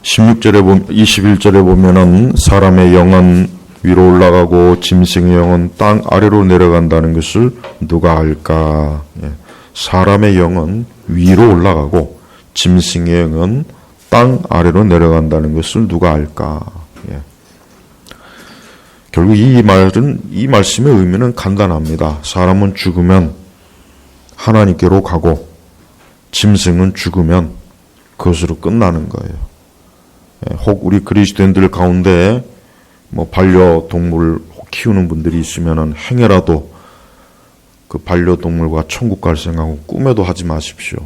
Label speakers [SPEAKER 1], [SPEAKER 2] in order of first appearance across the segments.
[SPEAKER 1] 21절에 보면은 사람의 영은 위로 올라가고 짐승의 영은 땅 아래로 내려간다는 것을 누가 알까? 사람의 영은 위로 올라가고 짐승의 영은 땅 아래로 내려간다는 것을 누가 알까? 결국 이 말씀의 의미는 간단합니다. 사람은 죽으면 하나님께로 가고 짐승은 죽으면 그것으로 끝나는 거예요. 혹 우리 그리스도인들 가운데 반려동물 키우는 분들이 있으면 행여라도 그 반려동물과 천국 갈 생각은 꿈에도 하지 마십시오.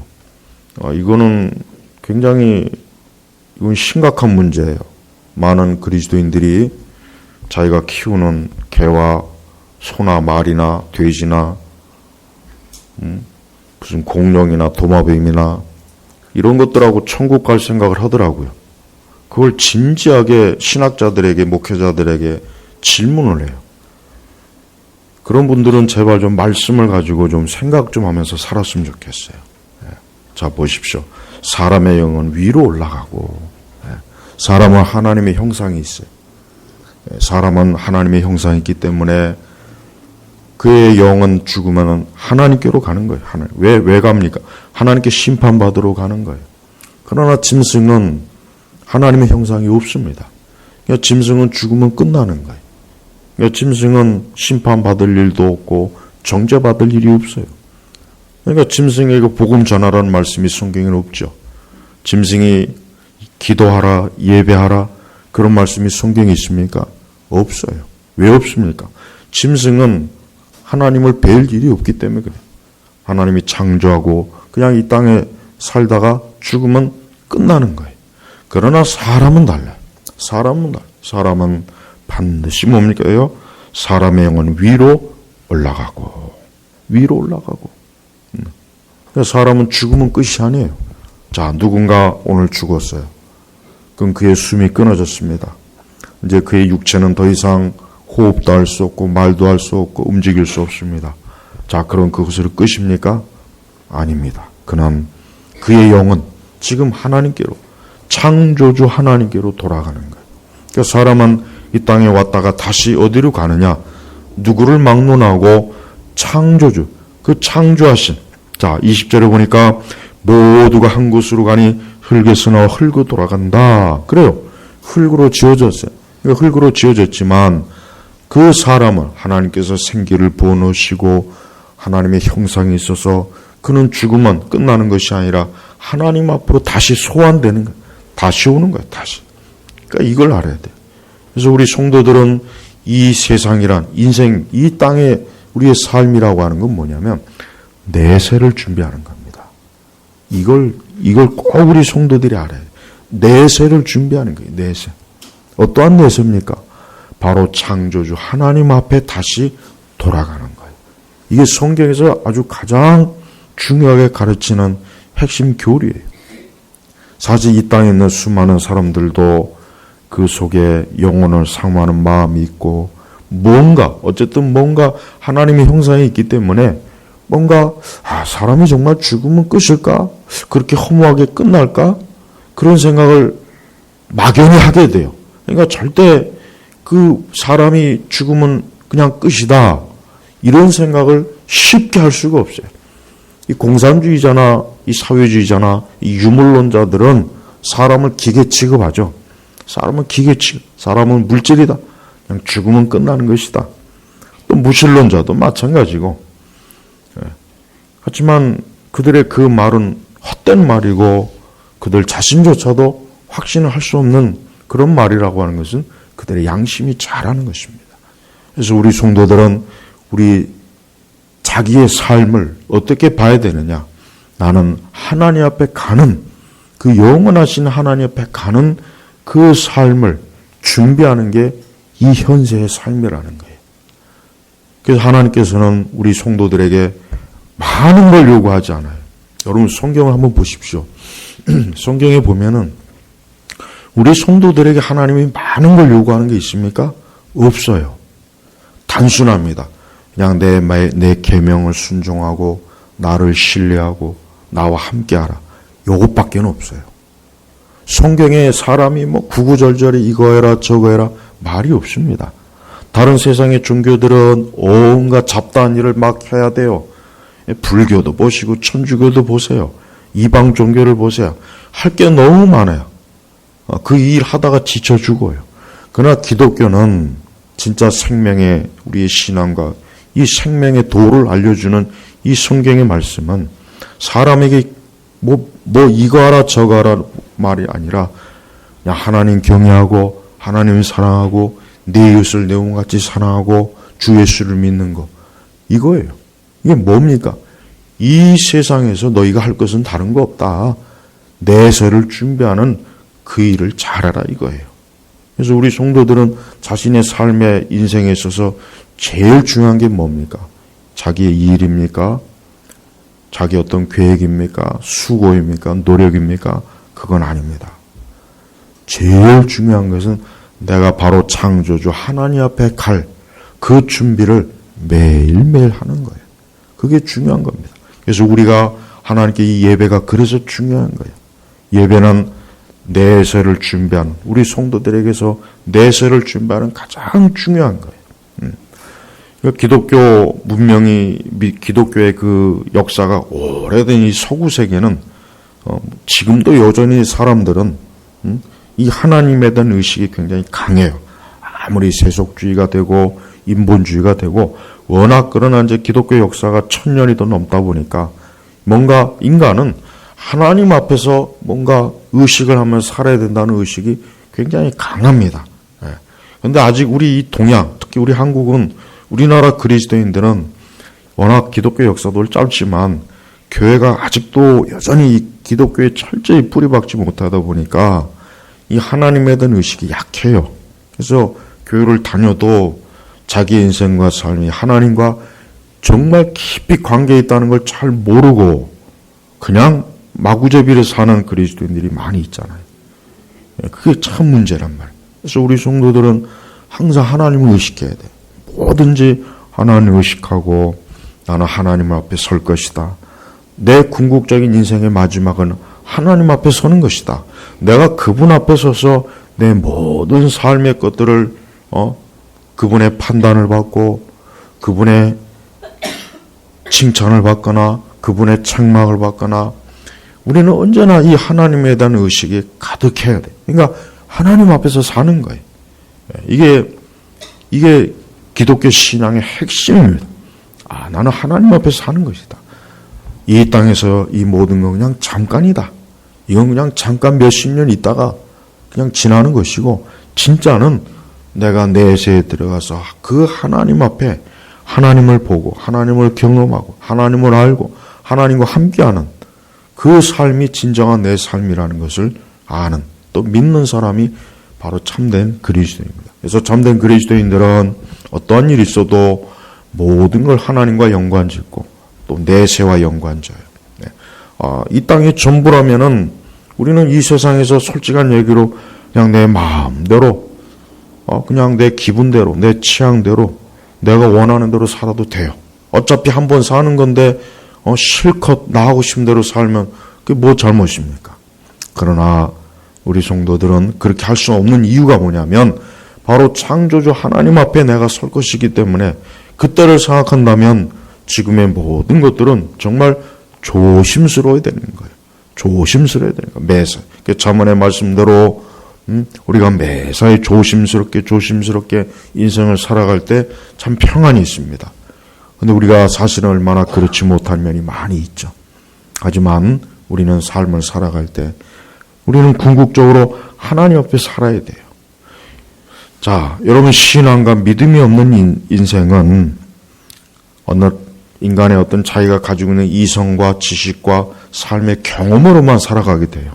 [SPEAKER 1] 이거는 굉장히 심각한 문제예요. 많은 그리스도인들이 자기가 키우는 개와 소나 말이나 돼지나 무슨 공룡이나 도마뱀이나 이런 것들하고 천국 갈 생각을 하더라고요. 그걸 진지하게 신학자들에게, 목회자들에게 질문을 해요. 그런 분들은 제발 좀 말씀을 가지고 좀 생각 좀 하면서 살았으면 좋겠어요. 자, 보십시오. 사람의 영은 위로 올라가고, 사람은 하나님의 형상이 있어요. 사람은 하나님의 형상이 있기 때문에 그의 영은 죽으면 하나님께로 가는 거예요. 왜 갑니까? 하나님께 심판받으러 가는 거예요. 그러나 짐승은 하나님의 형상이 없습니다. 그러니까 짐승은 죽으면 끝나는 거예요. 그러니까 짐승은 심판받을 일도 없고 정죄받을 일이 없어요. 그러니까 짐승에게 복음 전하라는 말씀이 성경에는 없죠. 짐승이 기도하라, 예배하라 그런 말씀이 성경에 있습니까? 없어요. 왜 없습니까? 짐승은 하나님을 뵐 일이 없기 때문에 그래요. 하나님이 창조하고 그냥 이 땅에 살다가 죽으면 끝나는 거예요. 그러나 사람은 달라요. 사람은 반드시 뭡니까요? 사람의 영은 위로 올라가고. 사람은 죽으면 끝이 아니에요. 자, 누군가 오늘 죽었어요. 그럼 그의 숨이 끊어졌습니다. 이제 그의 육체는 더 이상 호흡도 할 수 없고 말도 할 수 없고 움직일 수 없습니다. 자, 그럼 그것으로 끝입니까? 아닙니다. 그는 그의 영은 지금 하나님께로, 창조주 하나님께로 돌아가는 거예요. 그러니까 사람은 이 땅에 왔다가 다시 어디로 가느냐? 누구를 막론하고 창조주, 그 창조하신. 자, 20절에 보니까 모두가 한 곳으로 가니 흙에서 나와 흙으로 돌아간다. 그래요. 흙으로 지어졌어요. 그러니까 흙으로 지어졌지만 그 사람은 하나님께서 생기를 부어넣으시고 하나님의 형상이 있어서 그는 죽으면 끝나는 것이 아니라 하나님 앞으로 다시 소환되는 거예요. 다시 오는 거예요. 다시. 그러니까 이걸 알아야 돼요. 그래서 우리 성도들은 이 세상이란 인생, 이 땅의 우리의 삶이라고 하는 건 뭐냐면 내세를 준비하는 겁니다. 이걸 꼭 우리 성도들이 알아야 돼요. 내세를 준비하는 거예요. 내세. 어떠한 내세입니까? 바로 창조주 하나님 앞에 다시 돌아가는 거예요. 이게 성경에서 아주 가장 중요하게 가르치는 핵심 교리예요. 사실 이 땅에 있는 수많은 사람들도 그 속에 영혼을 사모하는 마음이 있고 어쨌든 뭔가 하나님의 형상이 있기 때문에 사람이 정말 죽으면 끝일까? 그렇게 허무하게 끝날까? 그런 생각을 막연히 하게 돼요. 그러니까 절대 그 사람이 죽으면 그냥 끝이다. 이런 생각을 쉽게 할 수가 없어요. 이 공산주의자나 이 사회주의자나 이 유물론자들은 사람을 기계 취급하죠. 사람은 물질이다. 그냥 죽으면 끝나는 것이다. 또 무신론자도 마찬가지고. 하지만 그들의 그 말은 헛된 말이고 그들 자신조차도 확신을 할 수 없는 그런 말이라고 하는 것은 그들의 양심이 잘하는 것입니다. 그래서 우리 성도들은 우리 자기의 삶을 어떻게 봐야 되느냐? 나는 하나님 앞에 가는 그 영원하신 하나님 앞에 가는 그 삶을 준비하는 게 이 현세의 삶이라는 거예요. 그래서 하나님께서는 우리 성도들에게 많은 걸 요구하지 않아요. 여러분 성경을 한번 보십시오. 성경에 보면은 우리 성도들에게 하나님이 많은 걸 요구하는 게 있습니까? 없어요. 단순합니다. 그냥 내 계명을 순종하고 나를 신뢰하고 나와 함께하라. 요것밖에는 없어요. 성경에 사람이 뭐 구구절절히 이거 해라 저거 해라 말이 없습니다. 다른 세상의 종교들은 온갖 잡다한 일을 막 해야 돼요. 불교도 보시고 천주교도 보세요. 이방 종교를 보세요. 할 게 너무 많아요. 그 일 하다가 지쳐 죽어요. 그러나 기독교는 진짜 생명의 우리의 신앙과 이 생명의 도를 알려주는 이 성경의 말씀은 사람에게 뭐 이거 하라 저거 하라 말이 아니라 그냥 하나님 경외하고 하나님을 사랑하고 내 이웃을 내 몸같이 사랑하고 주 예수를 믿는 거 이거예요. 이게 뭡니까? 이 세상에서 너희가 할 것은 다른 거 없다. 내세를 준비하는 그 일을 잘해라 이거예요. 그래서 우리 성도들은 자신의 삶의 인생에 있어서 제일 중요한 게 뭡니까? 자기의 일입니까? 자기 어떤 계획입니까? 수고입니까? 노력입니까? 그건 아닙니다. 제일 중요한 것은 내가 바로 창조주 하나님 앞에 갈 그 준비를 매일매일 하는 거예요. 그게 중요한 겁니다. 그래서 우리가 하나님께 이 예배가 그래서 중요한 거예요. 예배는 내세를 준비하는 우리 성도들에게서 내세를 준비하는 가장 중요한 거예요. 기독교 문명이 기독교의 그 역사가 오래된 이 서구 세계는 지금도 여전히 사람들은 이 하나님에 대한 의식이 굉장히 강해요. 아무리 세속주의가 되고 인본주의가 되고 워낙 그러나 이제 기독교 역사가 1000년이 더 넘다 보니까 뭔가 인간은 하나님 앞에서 뭔가 의식을 하면서 살아야 된다는 의식이 굉장히 강합니다. 그런데 아직 우리 이 동양, 특히 우리 한국은 우리나라 그리스도인들은 워낙 기독교 역사도 짧지만 교회가 아직도 여전히 이 기독교에 철저히 뿌리박지 못하다 보니까 이 하나님에 대한 의식이 약해요. 그래서 교회를 다녀도 자기 인생과 삶이 하나님과 정말 깊이 관계에 있다는 걸 잘 모르고 그냥 마구잡이로 사는 그리스도인들이 많이 있잖아요. 그게 참 문제란 말이에요. 그래서 우리 성도들은 항상 하나님을 의식해야 돼. 뭐든지 하나님을 의식하고 나는 하나님 앞에 설 것이다. 내 궁극적인 인생의 마지막은 하나님 앞에 서는 것이다. 내가 그분 앞에 서서 내 모든 삶의 것들을 그분의 판단을 받고 그분의 칭찬을 받거나 그분의 책망을 받거나 우리는 언제나 이 하나님에 대한 의식이 가득해야 돼. 그러니까 하나님 앞에서 사는 거예요. 이게 기독교 신앙의 핵심입니다. 나는 하나님 앞에서 사는 것이다. 이 땅에서 이 모든 건 그냥 잠깐이다. 이건 그냥 잠깐 몇십 년 있다가 그냥 지나는 것이고 진짜는 내가 내세에 들어가서 그 하나님 앞에 하나님을 보고 하나님을 경험하고 하나님을 알고 하나님과 함께하는 그 삶이 진정한 내 삶이라는 것을 아는 또 믿는 사람이 바로 참된 그리스도입니다. 그래서 참된 그리스도인들은 어떠한 일이 있어도 모든 걸 하나님과 연관짓고 또 내세와 연관져요. 이 땅이 전부라면은 우리는 이 세상에서 솔직한 얘기로 그냥 내 마음대로 그냥 내 기분대로 내 취향대로 내가 원하는 대로 살아도 돼요. 어차피 한 번 사는 건데 실컷 나 하고 싶은 대로 살면 그게 뭐 잘못입니까? 그러나 우리 성도들은 그렇게 할 수 없는 이유가 뭐냐면 바로 창조주 하나님 앞에 내가 설 것이기 때문에 그때를 생각한다면 지금의 모든 것들은 정말 조심스러워야 되는 거예요. 조심스러워야 되는 거예요. 매사. 자문의 말씀대로 우리가 매사에 조심스럽게 인생을 살아갈 때 참 평안이 있습니다. 그런데 우리가 사실은 얼마나 그렇지 못한 면이 많이 있죠. 하지만 우리는 삶을 살아갈 때 우리는 궁극적으로 하나님 앞에 살아야 돼요. 자, 여러분 신앙과 믿음이 없는 인생은 어느 인간의 어떤 자기가 가지고 있는 이성과 지식과 삶의 경험으로만 살아가게 돼요.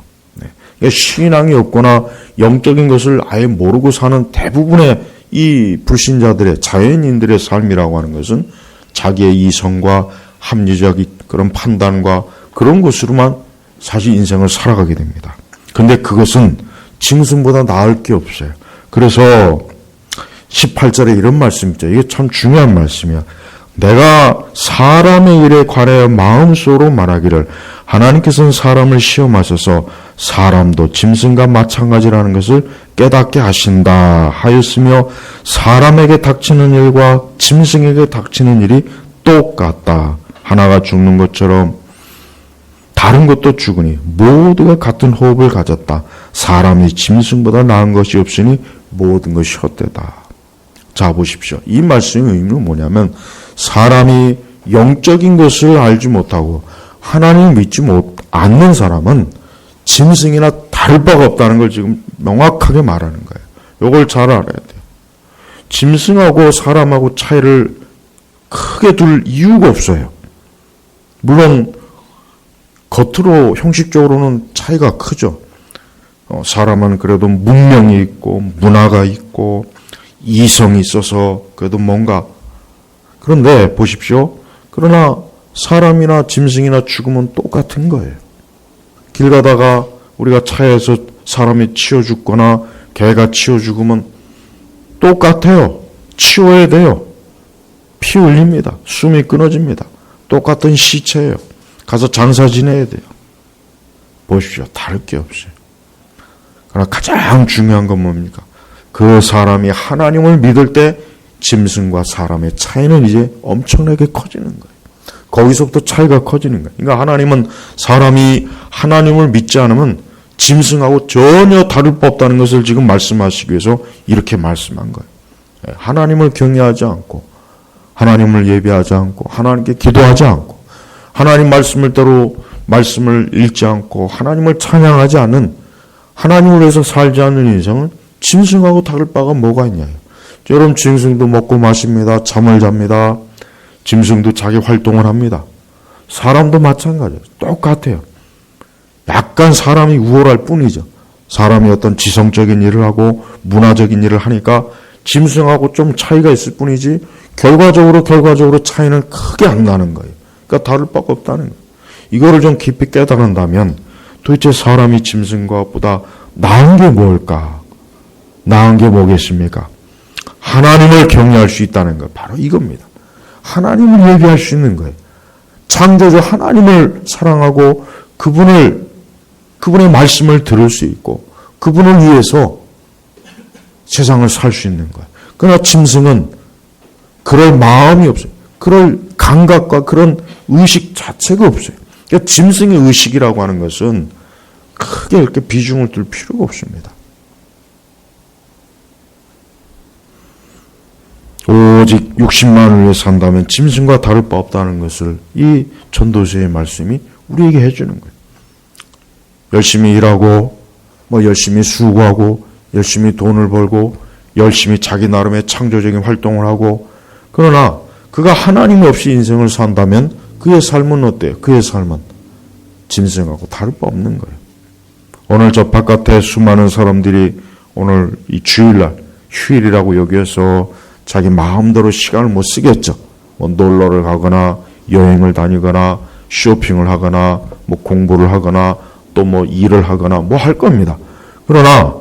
[SPEAKER 1] 신앙이 없거나 영적인 것을 아예 모르고 사는 대부분의 이 불신자들의 자연인들의 삶이라고 하는 것은 자기의 이성과 합리적인 그런 판단과 그런 것으로만 사실 인생을 살아가게 됩니다. 근데 그것은 짐승보다 나을 게 없어요. 그래서 18절에 이런 말씀 있죠. 이게 참 중요한 말씀이야. 내가 사람의 일에 관하여 마음속으로 말하기를 하나님께서는 사람을 시험하셔서 사람도 짐승과 마찬가지라는 것을 깨닫게 하신다 하였으며 사람에게 닥치는 일과 짐승에게 닥치는 일이 똑같다. 하나가 죽는 것처럼 다른 것도 죽으니 모두가 같은 호흡을 가졌다. 사람이 짐승보다 나은 것이 없으니 모든 것이 헛되다. 자, 보십시오. 이 말씀의 의미는 뭐냐면 사람이 영적인 것을 알지 못하고 하나님을 믿지 않는 사람은 짐승이나 다를 바가 없다는 걸 지금 명확하게 말하는 거예요. 이걸 잘 알아야 돼요. 짐승하고 사람하고 차이를 크게 둘 이유가 없어요. 물론 겉으로 형식적으로는 차이가 크죠. 사람은 그래도 문명이 있고 문화가 있고 이성이 있어서 그래도 뭔가, 그런데 보십시오. 그러나 사람이나 짐승이나 죽음은 똑같은 거예요. 길 가다가 우리가 차에서 사람이 치여 죽거나 개가 치여 죽으면 똑같아요. 치워야 돼요. 피 흘립니다. 숨이 끊어집니다. 똑같은 시체예요. 가서 장사 지내야 돼요. 보십시오. 다를 게 없어요. 그러나 가장 중요한 건 뭡니까? 그 사람이 하나님을 믿을 때 짐승과 사람의 차이는 이제 엄청나게 커지는 거예요. 거기서부터 차이가 커지는 거예요. 그러니까 하나님은 사람이 하나님을 믿지 않으면 짐승하고 전혀 다를 바 없다는 것을 지금 말씀하시기 위해서 이렇게 말씀한 거예요. 하나님을 경외하지 않고 하나님을 예배하지 않고 하나님께 기도하지 않고 하나님 말씀을대로 말씀을 읽지 않고 하나님을 찬양하지 않는, 하나님을 위해서 살지 않는 인생은 짐승하고 다를 바가 뭐가 있냐요. 여러분, 짐승도 먹고 마십니다. 잠을 잡니다. 짐승도 자기 활동을 합니다. 사람도 마찬가지예요. 똑같아요. 약간 사람이 우월할 뿐이죠. 사람이 어떤 지성적인 일을 하고 문화적인 일을 하니까 짐승하고 좀 차이가 있을 뿐이지 결과적으로 차이는 크게 안 나는 거예요. 그러니까 다를 바가 없다는 거예요. 이거를 좀 깊이 깨달은다면 도대체 사람이 짐승과 보다 나은 게 뭘까? 나은 게 뭐겠습니까? 하나님을 경외할 수 있다는 것, 바로 이겁니다. 하나님을 예배할 수 있는 거예요. 창조주 하나님을 사랑하고 그분의 말씀을 들을 수 있고 그분을 위해서 세상을 살 수 있는 거예요. 그러나 짐승은 그럴 마음이 없어요. 그럴 감각과 그런 의식 자체가 없어요. 그러니까 짐승의 의식이라고 하는 것은 크게 이렇게 비중을 둘 필요가 없습니다. 오직 60만을 위해 산다면 짐승과 다를 바 없다는 것을 이 전도서의 말씀이 우리에게 해주는 거예요. 열심히 일하고 열심히 수고하고 열심히 돈을 벌고 열심히 자기 나름의 창조적인 활동을 하고, 그러나 그가 하나님 없이 인생을 산다면 그의 삶은 어때요? 그의 삶은 짐승하고 다를 바 없는 거예요. 오늘 저 바깥에 수많은 사람들이 오늘 이 주일날 휴일이라고 여기서 자기 마음대로 시간을 못 쓰겠죠. 놀러를 가거나 여행을 다니거나 쇼핑을 하거나 공부를 하거나 또 일을 하거나 할 겁니다. 그러나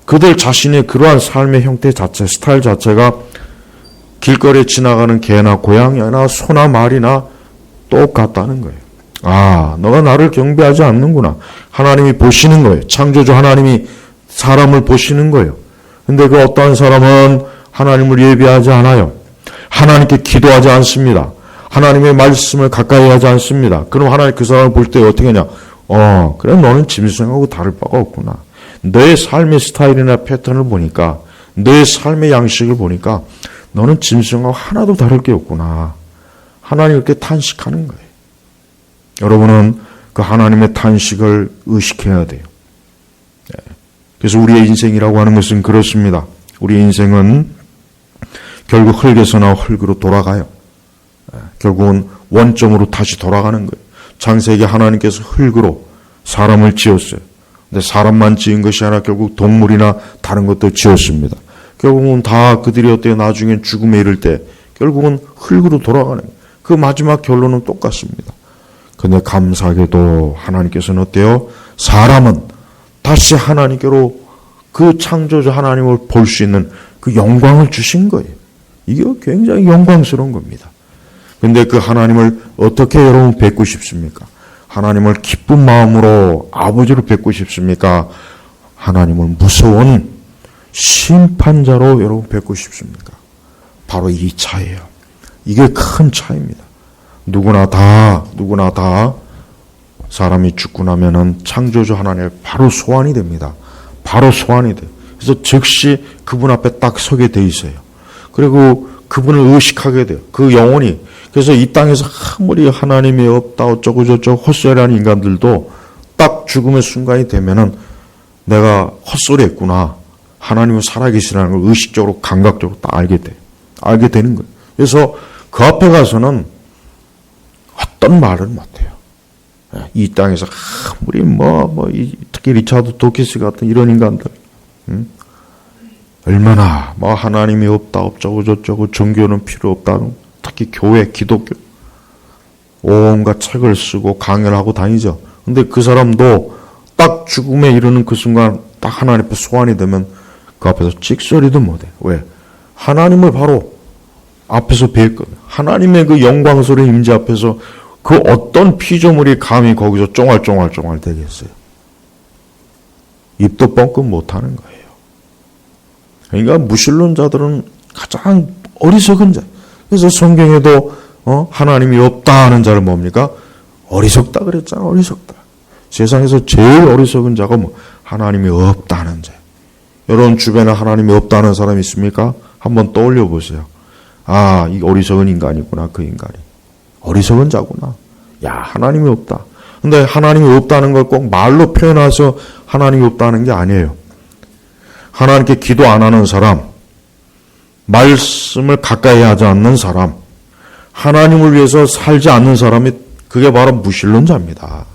[SPEAKER 1] 그들 자신의 그러한 삶의 형태 자체, 스타일 자체가 길거리에 지나가는 개나 고양이나 소나 말이나 똑같다는 거예요. 아, 너가 나를 경배하지 않는구나. 하나님이 보시는 거예요. 창조주 하나님이 사람을 보시는 거예요. 근데 그 어떠한 사람은 하나님을 예배하지 않아요. 하나님께 기도하지 않습니다. 하나님의 말씀을 가까이 하지 않습니다. 그럼 하나님 그 사람을 볼 때 어떻게 하냐? 그래, 너는 짐승하고 다를 바가 없구나. 너의 삶의 스타일이나 패턴을 보니까, 너의 삶의 양식을 보니까 너는 짐승하고 하나도 다를 게 없구나. 하나님 이렇게 탄식하는 거예요. 여러분은 그 하나님의 탄식을 의식해야 돼요. 그래서 우리의 인생이라고 하는 것은 그렇습니다. 우리의 인생은 결국 흙에서 나와 흙으로 돌아가요. 결국은 원점으로 다시 돌아가는 거예요. 창세기 하나님께서 흙으로 사람을 지었어요. 근데 사람만 지은 것이 아니라 결국 동물이나 다른 것도 지었습니다. 결국은 다 그들이 어때요? 나중에 죽음에 이를 때 결국은 흙으로 돌아가는 거예요. 그 마지막 결론은 똑같습니다. 근데 감사하게도 하나님께서는 어때요? 사람은 다시 하나님께로 그 창조주 하나님을 볼 수 있는 그 영광을 주신 거예요. 이게 굉장히 영광스러운 겁니다. 근데 그 하나님을 어떻게 여러분 뵙고 싶습니까? 하나님을 기쁜 마음으로 아버지로 뵙고 싶습니까? 하나님을 무서운 심판자로 여러분 뵙고 싶습니까? 바로 이 차이예요. 이게 큰 차이입니다. 누구나 다 사람이 죽고 나면은 창조주 하나님의 바로 소환이 됩니다. 바로 소환이 돼요. 그래서 즉시 그분 앞에 딱 서게 돼 있어요. 그리고 그분을 의식하게 돼요. 그 영혼이. 그래서 이 땅에서 아무리 하나님이 없다 어쩌고 저쩌고 헛소리하는 인간들도 딱 죽음의 순간이 되면은 내가 헛소리 했구나. 하나님은 살아계시라는 걸 의식적으로 감각적으로 딱 알게 돼요. 알게 되는 거예요. 그래서 그 앞에 가서는 어떤 말을 못해요. 이 땅에서 아무리 특히 리차드 도키스 같은 이런 인간들 얼마나 하나님이 없다 어쩌고 저쩌고 종교는 필요 없다, 특히 교회 기독교 온갖 책을 쓰고 강연을 하고 다니죠. 근데 그 사람도 딱 죽음에 이르는 그 순간 딱 하나님 앞에 소환이 되면 그 앞에서 찍소리도 못해. 왜? 하나님을 바로 앞에서 뵙거든. 하나님의 그 영광스러운 임재 앞에서 그 어떤 피조물이 감히 거기서 쫑알쫑알 되겠어요. 입도 뻥끗 못하는 거예요. 그러니까 무신론자들은 가장 어리석은 자. 그래서 성경에도 하나님이 없다 하는 자를 뭡니까? 어리석다 그랬잖아. 어리석다. 세상에서 제일 어리석은 자가 하나님이 없다는 자. 여러분 주변에 하나님이 없다는 사람이 있습니까? 한번 떠올려 보세요. 아, 이 어리석은 인간이구나. 그 인간이 어리석은 자구나. 야, 하나님이 없다. 근데 하나님이 없다는 걸 꼭 말로 표현해서 하나님이 없다는 게 아니에요. 하나님께 기도 안 하는 사람, 말씀을 가까이 하지 않는 사람, 하나님을 위해서 살지 않는 사람이 그게 바로 무신론자입니다.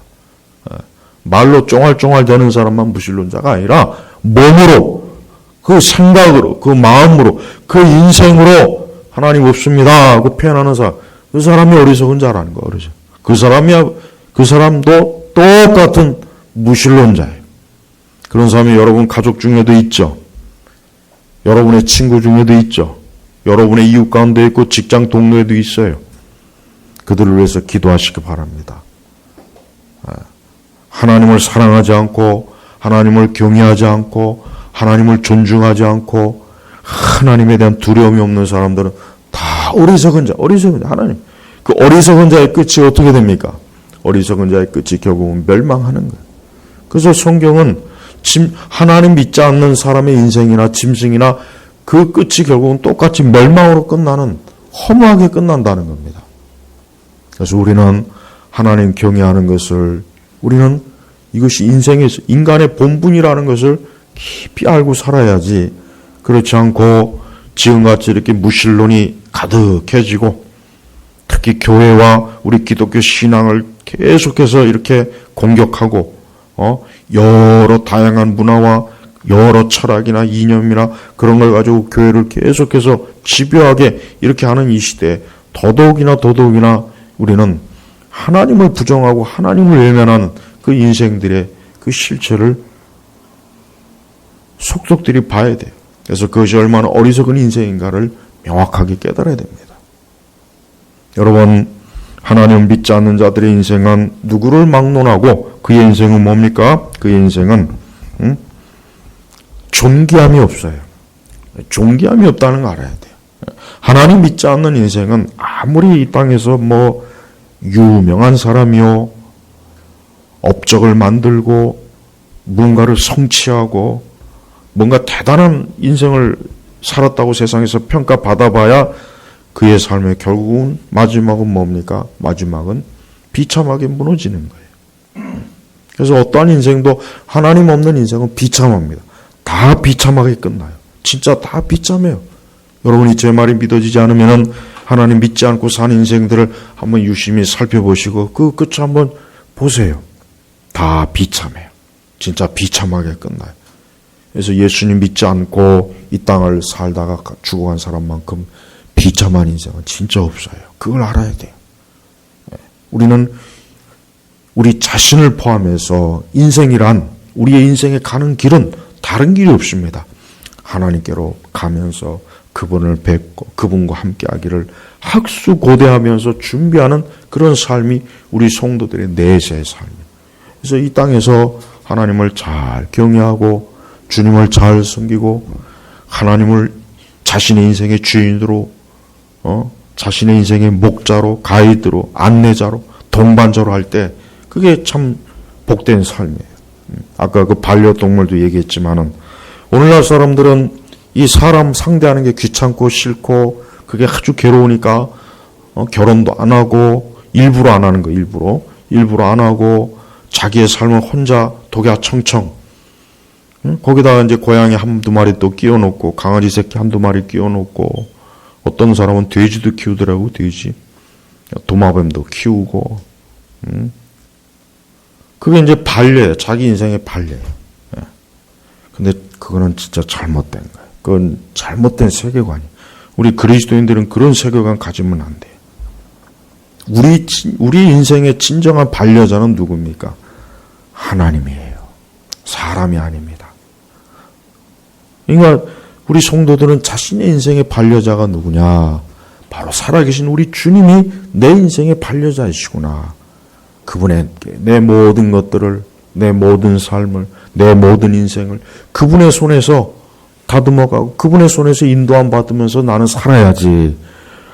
[SPEAKER 1] 말로 쫑알쫑알 되는 사람만 무신론자가 아니라 몸으로, 그 생각으로, 그 마음으로, 그 인생으로 하나님 없습니다 하고 표현하는 사람, 그 사람이 어리석은 자라는 거. 어리석. 그 사람도 똑같은 무신론자예요. 그런 사람이 여러분 가족 중에도 있죠. 여러분의 친구 중에도 있죠. 여러분의 이웃 가운데 있고 직장 동료에도 있어요. 그들을 위해서 기도하시기 바랍니다. 하나님을 사랑하지 않고 하나님을 경외하지 않고 하나님을 존중하지 않고 하나님에 대한 두려움이 없는 사람들은 다 어리석은 자. 하나님. 그 어리석은 자의 끝이 어떻게 됩니까? 어리석은 자의 끝이 결국은 멸망하는 거예요. 그래서 성경은 하나님 믿지 않는 사람의 인생이나 짐승이나 그 끝이 결국은 똑같이 멸망으로 끝나는, 허무하게 끝난다는 겁니다. 그래서 우리는 하나님 경외하는 것을, 우리는 이것이 인생에서 인간의 본분이라는 것을 깊이 알고 살아야지, 그렇지 않고 지금같이 이렇게 무신론이 가득해지고 특히 교회와 우리 기독교 신앙을 계속해서 이렇게 공격하고 여러 다양한 문화와 여러 철학이나 이념이나 그런 걸 가지고 교회를 계속해서 집요하게 이렇게 하는 이 시대에 더더욱이나 우리는 하나님을 부정하고 하나님을 외면하는 그 인생들의 그 실체를 속속들이 봐야 돼요. 그래서 그것이 얼마나 어리석은 인생인가를 명확하게 깨달아야 됩니다. 여러분, 하나님 믿지 않는 자들의 인생은 누구를 막론하고 그의 인생은 뭡니까? 그의 인생은 존귀함이 없어요. 존귀함이 없다는 걸 알아야 돼요. 하나님 믿지 않는 인생은 아무리 이 땅에서 유명한 사람이요, 업적을 만들고 무언가를 성취하고 뭔가 대단한 인생을 살았다고 세상에서 평가받아봐야 그의 삶의 결국은 마지막은 뭡니까? 마지막은 비참하게 무너지는 거예요. 그래서 어떠한 인생도 하나님 없는 인생은 비참합니다. 다 비참하게 끝나요. 진짜 다 비참해요. 여러분이 제 말이 믿어지지 않으면 하나님 믿지 않고 사는 인생들을 한번 유심히 살펴보시고 그 끝을 한번 보세요. 다 비참해요. 진짜 비참하게 끝나요. 그래서 예수님 믿지 않고 이 땅을 살다가 죽어간 사람만큼 비참한 인생은 진짜 없어요. 그걸 알아야 돼요. 우리는 우리 자신을 포함해서 인생이란, 우리의 인생에 가는 길은 다른 길이 없습니다. 하나님께로 가면서 그분을 뵙고 그분과 함께하기를 학수고대하면서 준비하는 그런 삶이 우리 성도들의 내세의 삶이에요. 그래서 이 땅에서 하나님을 잘 경외하고 주님을 잘 섬기고 하나님을 자신의 인생의 주인으로 자신의 인생의 목자로 가이드로 안내자로 동반자로 할 때 그게 참 복된 삶이에요. 아까 그 반려동물도 얘기했지만은 오늘날 사람들은 이 사람 상대하는 게 귀찮고 싫고 그게 아주 괴로우니까 결혼도 안 하고 일부러 안 하는 거 일부러 안 하고 자기의 삶을 혼자 독야청청 거기다가 이제 고양이 한두 마리 또 끼워놓고 강아지 새끼 한두 마리 끼워놓고 어떤 사람은 돼지도 키우더라고 돼지 도마뱀도 키우고 그게 이제 반려예요. 자기 인생의 반려예요. 근데 그거는 진짜 잘못된 거예요. 그건 잘못된 세계관이에요. 우리 그리스도인들은 그런 세계관 가지면 안 돼요. 우리 인생의 진정한 반려자는 누굽니까? 하나님이에요. 사람이 아닙니다. 그러니까 우리 성도들은 자신의 인생의 반려자가 누구냐? 바로 살아계신 우리 주님이 내 인생의 반려자이시구나. 그분에게 내 모든 것들을, 내 모든 삶을, 내 모든 인생을 그분의 손에서 다듬어가고 그분의 손에서 인도함 받으면서 나는 살아야지.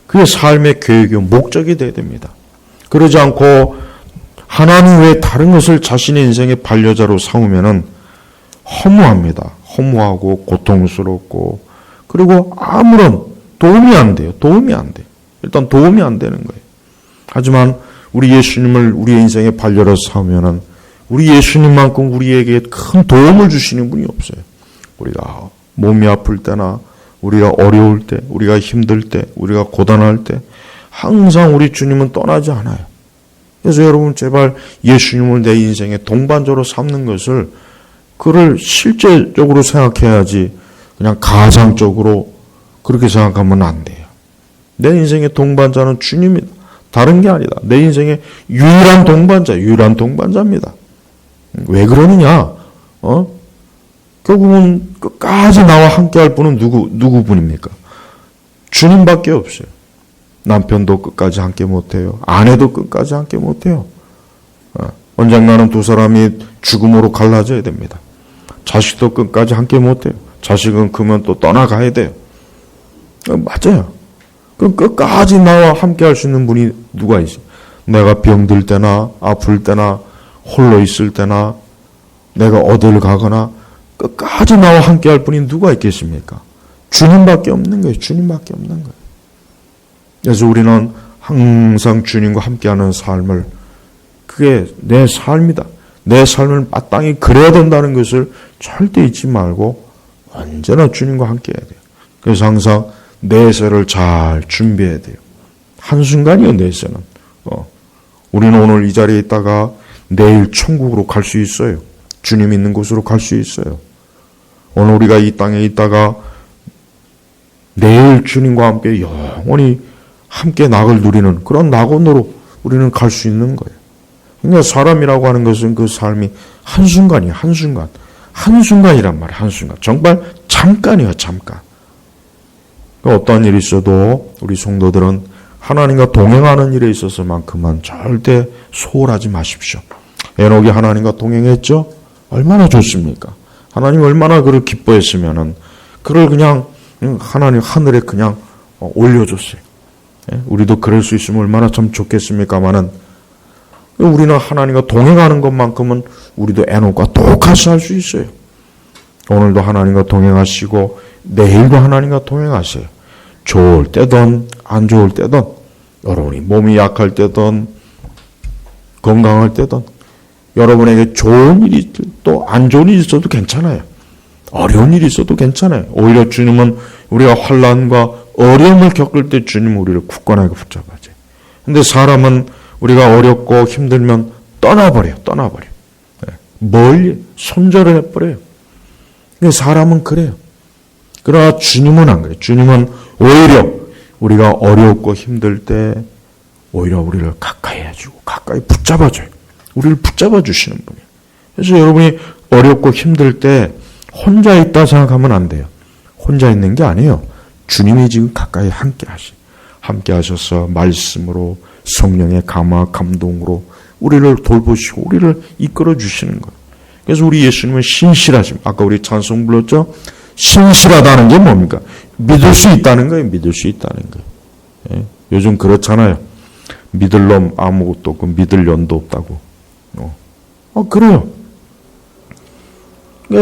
[SPEAKER 1] 그게 삶의 계획이요 목적이 돼야 됩니다. 그러지 않고 하나님 외에 다른 것을 자신의 인생의 반려자로 삼으면은 허무합니다. 허무하고 고통스럽고 그리고 아무런 도움이 안 돼요. 도움이 안 돼요. 일단 도움이 안 되는 거예요. 하지만 우리 예수님을 우리의 인생의 반려로 삼으면은 우리 예수님만큼 우리에게 큰 도움을 주시는 분이 없어요. 우리가 몸이 아플 때나 우리가 어려울 때, 우리가 힘들 때, 우리가 고단할 때 항상 우리 주님은 떠나지 않아요. 그래서 여러분 제발 예수님을 내 인생의 동반자로 삼는 것을 그를 실제적으로 생각해야지 그냥 가상적으로 그렇게 생각하면 안 돼요. 내 인생의 동반자는 주님이다. 다른 게 아니다. 내 인생의 유일한 동반자입니다. 왜 그러느냐? 결국은 끝까지 나와 함께할 분은 누구분입니까? 주님밖에 없어요. 남편도 끝까지 함께 못해요. 아내도 끝까지 함께 못해요. 언젠가는 두 사람이 죽음으로 갈라져야 됩니다. 자식도 끝까지 함께 못해요. 자식은 크면 또 떠나가야 돼요. 맞아요. 그럼 끝까지 나와 함께할 수 있는 분이 누가 있어요? 내가 병들 때나 아플 때나 홀로 있을 때나 내가 어딜 가거나 끝까지 나와 함께할 분이 누가 있겠습니까? 주님밖에 없는 거예요. 주님밖에 없는 거예요. 그래서 우리는 항상 주님과 함께하는 삶을 그게 내 삶이다. 내 삶을 마땅히 그래야 된다는 것을 절대 잊지 말고 언제나 주님과 함께해야 돼요. 그래서 항상 내세를 잘 준비해야 돼요. 한순간이요, 내세는. 우리는 오늘 이 자리에 있다가 내일 천국으로 갈 수 있어요. 주님 있는 곳으로 갈 수 있어요. 오늘 우리가 이 땅에 있다가 내일 주님과 함께 영원히 함께 낙을 누리는 그런 낙원으로 우리는 갈 수 있는 거예요. 그러니까 사람이라고 하는 것은 그 삶이 한순간이에요. 한순간. 한순간이란 말이에요. 한순간. 정말 잠깐이에요. 잠깐. 어떠한 일이 있어도 우리 성도들은 하나님과 동행하는 일에 있어서만큼은 절대 소홀하지 마십시오. 에녹이 하나님과 동행했죠? 얼마나 좋습니까? 하나님 얼마나 그를 기뻐했으면은 그를 그냥 하나님 하늘에 그냥 올려줬어요. 우리도 그럴 수 있으면 얼마나 참 좋겠습니까마는 우리는 하나님과 동행하는 것만큼은 우리도 에녹과 똑같이 할 수 있어요. 오늘도 하나님과 동행하시고 내일도 하나님과 동행하세요. 좋을 때든 안 좋을 때든 여러분이 몸이 약할 때든 건강할 때든 여러분에게 좋은 일이 또 안 좋은 일이 있어도 괜찮아요. 어려운 일이 있어도 괜찮아요. 오히려 주님은 우리가 환난과 어려움을 겪을 때 주님은 우리를 굳건하게 붙잡아줘요. 근데 사람은 우리가 어렵고 힘들면 떠나버려요. 멀리 손절을 해버려요. 근데 사람은 그래요. 그러나 주님은 안 그래요. 주님은 오히려 우리가 어렵고 힘들 때 오히려 우리를 가까이 해주고 가까이 붙잡아줘요. 우리를 붙잡아 주시는 분이에요. 그래서 여러분이 어렵고 힘들 때 혼자 있다 생각하면 안 돼요. 혼자 있는 게 아니에요. 주님이 지금 가까이 함께 하셔서 말씀으로 성령의 감화 감동으로 우리를 돌보시고 우리를 이끌어 주시는 거예요. 그래서 우리 예수님은 신실하십니다. 아까 우리 찬송 불렀죠? 신실하다는 게 뭡니까? 믿을 수 있다는 거예요. 믿을 수 있다는 거예요. 예? 요즘 그렇잖아요. 믿을 놈 아무것도 없고 믿을 년도 없다고. 그래요.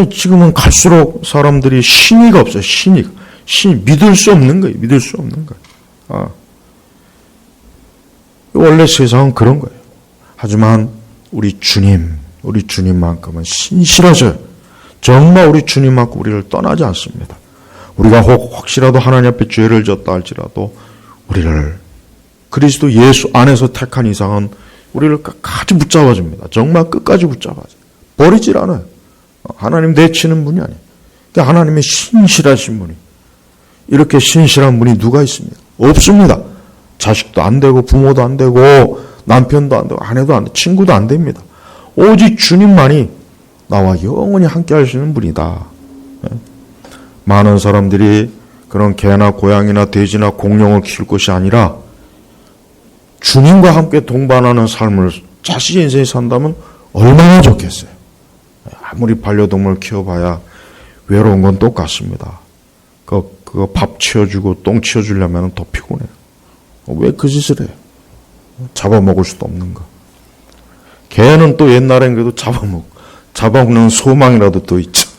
[SPEAKER 1] 지금은 갈수록 사람들이 신의가 없어요. 신의 믿을 수 없는 거예요. 믿을 수 없는 거예요. 원래 세상은 그런 거예요. 하지만 우리 주님만큼은 신실하셔요. 정말 우리 주님만큼 우리를 떠나지 않습니다. 우리가 혹시라도 하나님 앞에 죄를 졌다 할지라도 우리를 그리스도 예수 안에서 택한 이상은 우리를 끝까지 붙잡아줍니다. 정말 끝까지 붙잡아줘요. 버리질 않아요. 하나님 내치는 분이 아니에요. 그러니까 하나님의 신실하신 분이, 이렇게 신실한 분이 누가 있습니까? 없습니다. 자식도 안 되고 부모도 안 되고 남편도 안 되고 아내도 안 되고 친구도 안 됩니다. 오직 주님만이 나와 영원히 함께 하시는 분이다. 많은 사람들이 그런 개나 고양이나 돼지나 공룡을 키울 것이 아니라 주님과 함께 동반하는 삶을 자신의 인생에 산다면 얼마나 좋겠어요. 아무리 반려동물 키워봐야 외로운 건 똑같습니다. 그거 밥 치워주고 똥 치워주려면 더 피곤해요. 왜 그 짓을 해요? 잡아먹을 수도 없는 거. 개는 또 옛날엔 그래도 잡아먹는 소망이라도 또 있죠.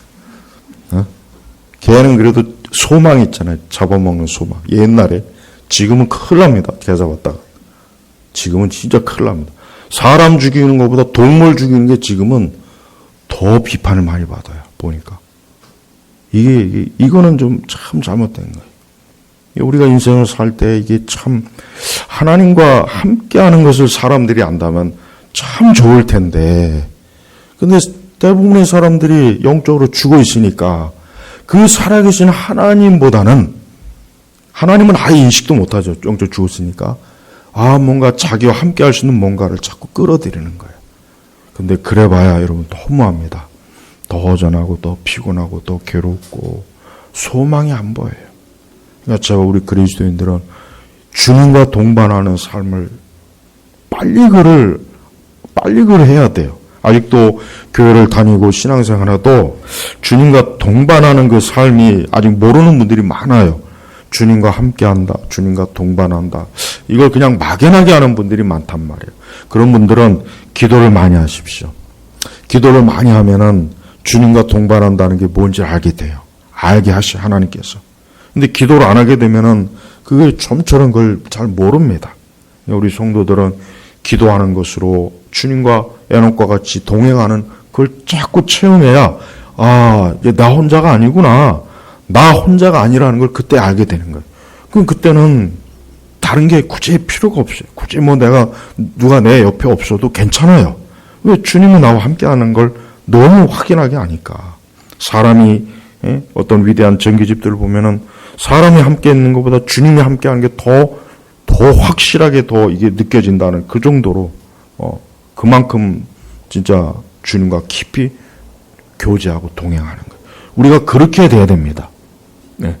[SPEAKER 1] 개는 그래도 소망 있잖아요. 잡아먹는 소망. 옛날에. 지금은 큰일 납니다. 개 잡았다가. 지금은 진짜 큰일 납니다. 사람 죽이는 것보다 동물 죽이는 게 지금은 더 비판을 많이 받아요. 보니까. 이거는 좀 참 잘못된 거예요. 우리가 인생을 살 때 이게 참 하나님과 함께하는 것을 사람들이 안다면 참 좋을 텐데, 근데 대부분의 사람들이 영적으로 죽어 있으니까 그 살아계신 하나님보다는, 하나님은 아예 인식도 못하죠. 영적으로 죽었으니까. 뭔가 자기와 함께할 수 있는 뭔가를 자꾸 끌어들이는 거예요. 근데 그래봐야 여러분 허무합니다. 더 허전하고 더 피곤하고 더 괴롭고 소망이 안 보여요. 그러니까 제가 우리 그리스도인들은 주님과 동반하는 삶을 빨리 해야 돼요. 아직도 교회를 다니고 신앙생활해도 주님과 동반하는 그 삶이 아직 모르는 분들이 많아요. 주님과 함께한다, 주님과 동반한다. 이걸 그냥 막연하게 하는 분들이 많단 말이에요. 그런 분들은 기도를 많이 하십시오. 기도를 많이 하면은 주님과 동반한다는 게 뭔지 알게 돼요. 알게 하시 하나님께서. 근데 기도를 안 하게 되면은 그게 좀처럼 그걸 잘 모릅니다. 우리 성도들은 기도하는 것으로 주님과 에녹과 같이 동행하는 그걸 자꾸 체험해야, 이제 나 혼자가 아니구나. 나 혼자가 아니라는 걸 그때 알게 되는 거예요. 그럼 그때는 다른 게 굳이 필요가 없어요. 굳이 누가 내 옆에 없어도 괜찮아요. 왜? 주님은 나와 함께 하는 걸 너무 확연하게 아니까. 사람이, 어떤 위대한 전기집들을 보면은 사람이 함께 있는 것보다 주님이 함께 하는 게 더 확실하게 더 이게 느껴진다는 그 정도로, 그만큼 진짜 주님과 깊이 교제하고 동행하는 거예요. 우리가 그렇게 돼야 됩니다. 네.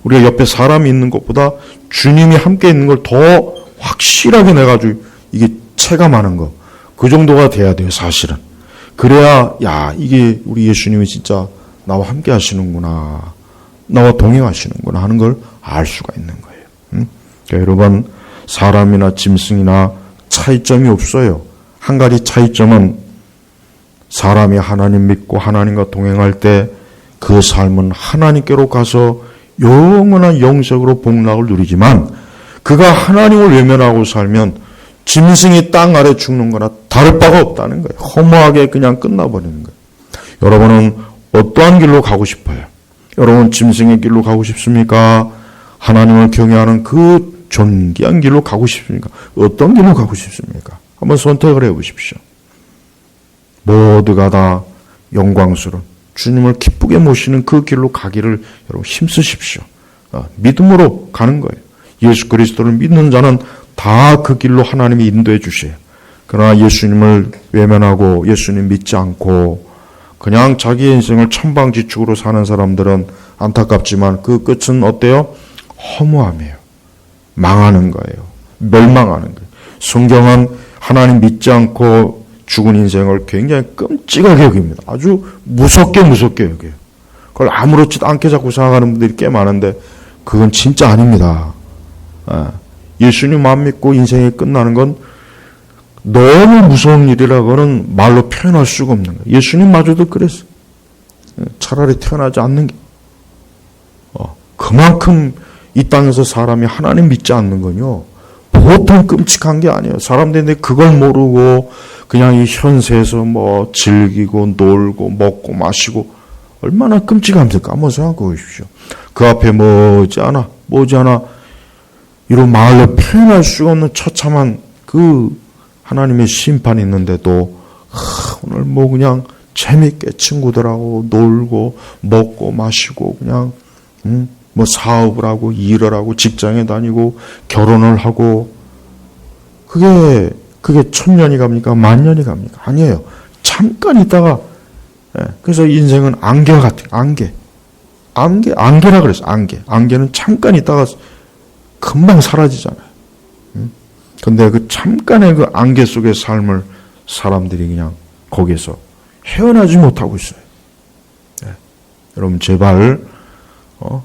[SPEAKER 1] 우리가 옆에 사람이 있는 것보다 주님이 함께 있는 걸 더 확실하게 내가지고 이게 체감하는 거. 그 정도가 돼야 돼요, 사실은. 그래야, 이게 우리 예수님이 진짜 나와 함께 하시는구나. 나와 동행하시는구나 하는 걸 알 수가 있는 거예요. 그러니까 여러분, 사람이나 짐승이나 차이점이 없어요. 한 가지 차이점은 사람이 하나님 믿고 하나님과 동행할 때 그 삶은 하나님께로 가서 영원한 영적으로 복락을 누리지만, 그가 하나님을 외면하고 살면 짐승이 땅 아래 죽는 거나 다를 바가 없다는 거예요. 허무하게 그냥 끝나버리는 거예요. 여러분은 어떠한 길로 가고 싶어요? 여러분 짐승의 길로 가고 싶습니까? 하나님을 경외하는 그 존귀한 길로 가고 싶습니까? 어떤 길로 가고 싶습니까? 한번 선택을 해보십시오. 모두가 다 영광스러운 주님을 기쁘게 모시는 그 길로 가기를 여러분 힘쓰십시오. 믿음으로 가는 거예요. 예수 그리스도를 믿는 자는 다 그 길로 하나님이 인도해 주셔요. 그러나 예수님을 외면하고 예수님 믿지 않고 그냥 자기의 인생을 천방지축으로 사는 사람들은 안타깝지만 그 끝은 어때요? 허무함이에요. 망하는 거예요. 멸망하는 거예요. 성경은 하나님 믿지 않고 죽은 인생을 굉장히 끔찍하게 여깁니다. 아주 무섭게 여겨요. 그걸 아무렇지도 않게 자꾸 생각하는 분들이 꽤 많은데 그건 진짜 아닙니다. 예수님 안 믿고 인생이 끝나는 건 너무 무서운 일이라고는 말로 표현할 수가 없는 거예요. 예수님마저도 그랬어요. 차라리 태어나지 않는 게. 그만큼 이 땅에서 사람이 하나님 믿지 않는 건요, 보통 끔찍한 게 아니에요. 사람들이 그걸 모르고 그냥 이 현세에서 뭐 즐기고 놀고 먹고 마시고 얼마나 끔찍합니까? 한번 생각해 보십시오. 그 앞에 머지않아 이런 말로 표현할 수가 없는 처참한 그 하나님의 심판이 있는데도 오늘 뭐 그냥 재밌게 친구들하고 놀고 먹고 마시고 그냥 뭐 사업을 하고 일을 하고 직장에 다니고 결혼을 하고 그게 천년이 갑니까? 만년이 갑니까? 아니에요. 잠깐 있다가 그래서 인생은 안개 같은 안개라 그랬어요. 안개는 잠깐 있다가 금방 사라지잖아요. 근데 그 잠깐의 그 안개 속의 삶을 사람들이 그냥 거기에서 헤어나지 못하고 있어요. 여러분 제발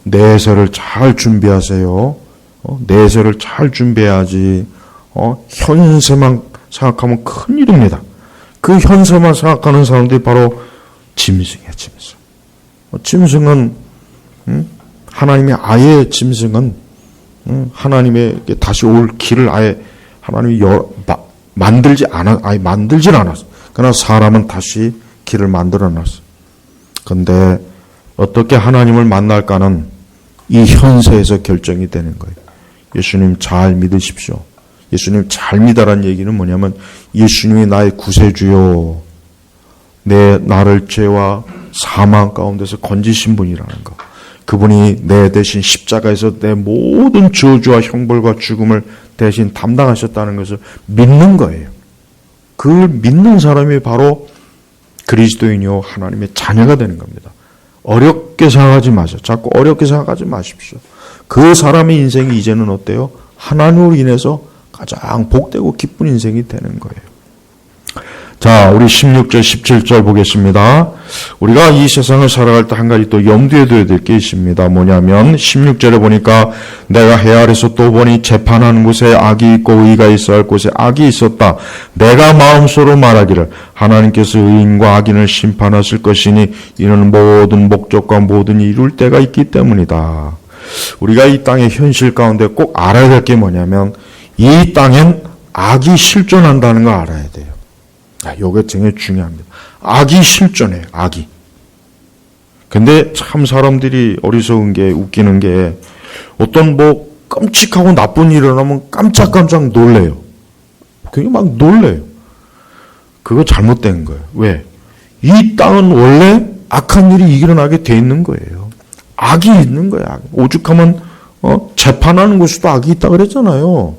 [SPEAKER 1] 내세를 잘 준비하세요. 내세를 잘 준비해야지. 현세만 생각하면 큰일입니다. 그 현세만 생각하는 사람들이 바로 짐승이에요. 짐승은 하나님의 아예 짐승은 하나님의 다시 올 길을 아예 하나님이 만들질 않았어. 그러나 사람은 다시 길을 만들어놨어. 그런데 어떻게 하나님을 만날까는 이 현세에서 결정이 되는 거예요. 예수님 잘 믿으십시오. 예수님 잘 믿으라는 얘기는 뭐냐면 예수님이 나의 구세주요, 나를 죄와 사망 가운데서 건지신 분이라는 거. 그분이 내 대신 십자가에서 내 모든 저주와 형벌과 죽음을 대신 담당하셨다는 것을 믿는 거예요. 그걸 믿는 사람이 바로 그리스도인이요 하나님의 자녀가 되는 겁니다. 어렵게 생각하지 마세요. 자꾸 어렵게 생각하지 마십시오. 그 사람의 인생이 이제는 어때요? 하나님으로 인해서 가장 복되고 기쁜 인생이 되는 거예요. 자, 우리 16절, 17절 보겠습니다. 우리가 이 세상을 살아갈 때 한 가지 또 염두에 둬야 될 게 있습니다. 뭐냐면 16절에 보니까 내가 해 아래서 또 보니 재판하는 곳에 악이 있고 의가 있어야 할 곳에 악이 있었다. 내가 마음속으로 말하기를 하나님께서 의인과 악인을 심판하실 것이니 이는 모든 목적과 모든 이룰 때가 있기 때문이다. 우리가 이 땅의 현실 가운데 꼭 알아야 될 게 뭐냐면 이 땅엔 악이 실존한다는 걸 알아야 돼요. 이게 굉장히 중요합니다. 악이 실존해요. 악이. 근데 참 사람들이 어리석은 게 웃기는 게 어떤 뭐 끔찍하고 나쁜 일이 일어나면 깜짝깜짝 놀래요. 그게 막 놀래요. 그거 잘못된 거예요. 왜? 이 땅은 원래 악한 일이 일어나게 돼 있는 거예요. 악이 있는 거예요. 악. 오죽하면 재판하는 곳에도 악이 있다 그랬잖아요.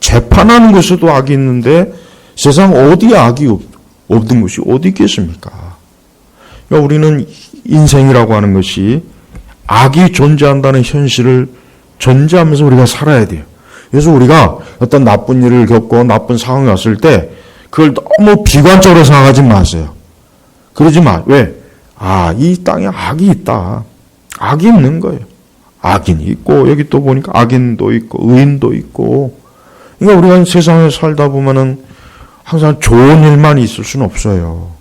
[SPEAKER 1] 재판하는 곳에도 악이 있는데 세상 어디에 악이 없는 곳이 어디 있겠습니까? 그러니까 우리는 인생이라고 하는 것이 악이 존재한다는 현실을 전제하면서 우리가 살아야 돼요. 그래서 우리가 어떤 나쁜 일을 겪고 나쁜 상황이 왔을 때 그걸 너무 비관적으로 생각하지 마세요. 그러지 마. 왜? 이 땅에 악이 있다. 악이 있는 거예요. 악인이 있고 여기 또 보니까 악인도 있고 의인도 있고. 그러니까 우리가 세상에 살다 보면은 항상 좋은 일만 있을 수는 없어요.